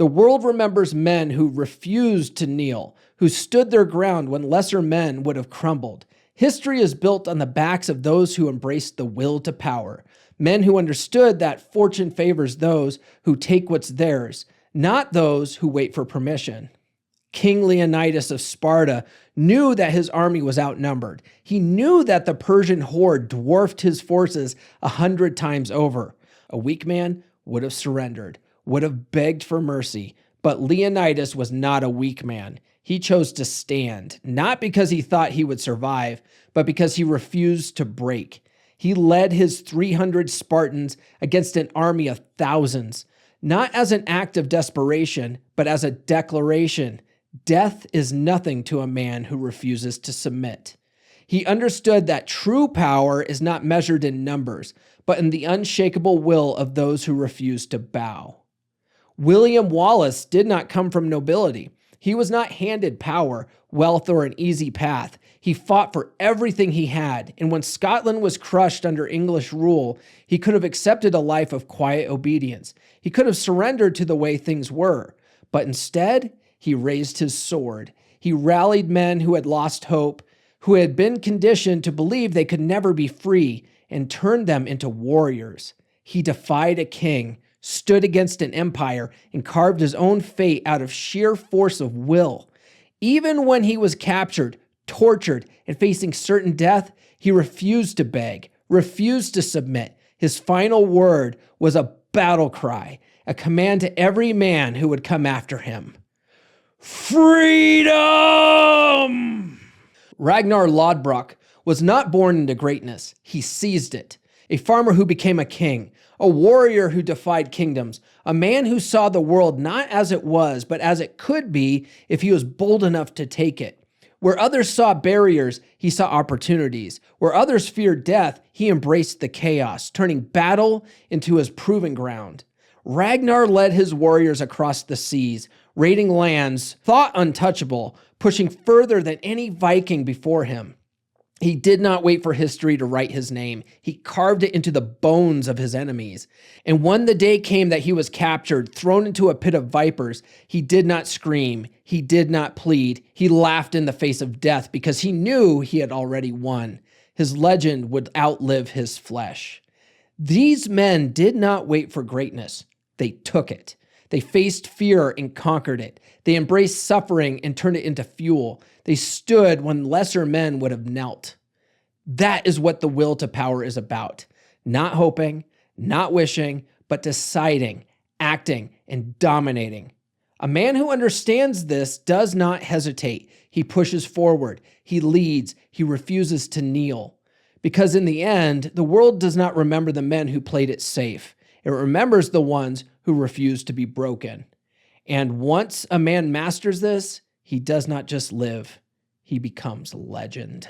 The world remembers men who refused to kneel, who stood their ground when lesser men would have crumbled. History is built on the backs of those who embraced the will to power, men who understood that fortune favors those who take what's theirs, not those who wait for permission. King Leonidas of Sparta knew that his army was outnumbered. He knew that the Persian horde dwarfed his forces 100 times over. A weak man would have surrendered, would have begged for mercy, but Leonidas was not a weak man. He chose to stand, not because he thought he would survive, but because he refused to break. He led his 300 Spartans against an army of thousands, not as an act of desperation, but as a declaration. Death is nothing to a man who refuses to submit. He understood that true power is not measured in numbers, but in the unshakable will of those who refuse to bow. William Wallace did not come from nobility. He was not handed power, wealth, or an easy path. He fought for everything he had, and when Scotland was crushed under English rule, he could have accepted a life of quiet obedience. He could have surrendered to the way things were, but instead, he raised his sword. He rallied men who had lost hope, who had been conditioned to believe they could never be free, and turned them into warriors. He defied a king, stood against an empire, and carved his own fate out of sheer force of will. Even when he was captured, tortured, and facing certain death, he refused to beg, refused to submit. His final word was a battle cry, a command to every man who would come after him. Freedom! Ragnar Lodbrok was not born into greatness. He seized it. A farmer who became a king, a warrior who defied kingdoms, a man who saw the world not as it was, but as it could be if he was bold enough to take it. Where others saw barriers, he saw opportunities. Where others feared death, he embraced the chaos, turning battle into his proving ground. Ragnar led his warriors across the seas, raiding lands thought untouchable, pushing further than any Viking before him. He did not wait for history to write his name. He carved it into the bones of his enemies. And when the day came that he was captured, thrown into a pit of vipers, he did not scream. He did not plead. He laughed in the face of death because he knew he had already won. His legend would outlive his flesh. These men did not wait for greatness. They took it. They faced fear and conquered it. They embraced suffering and turned it into fuel. They stood when lesser men would have knelt. That is what the will to power is about. Not hoping, not wishing, but deciding, acting, and dominating. A man who understands this does not hesitate. He pushes forward. He leads. He refuses to kneel. Because in the end, the world does not remember the men who played it safe. It remembers the ones who refuse to be broken. And once a man masters this, he does not just live, he becomes legend.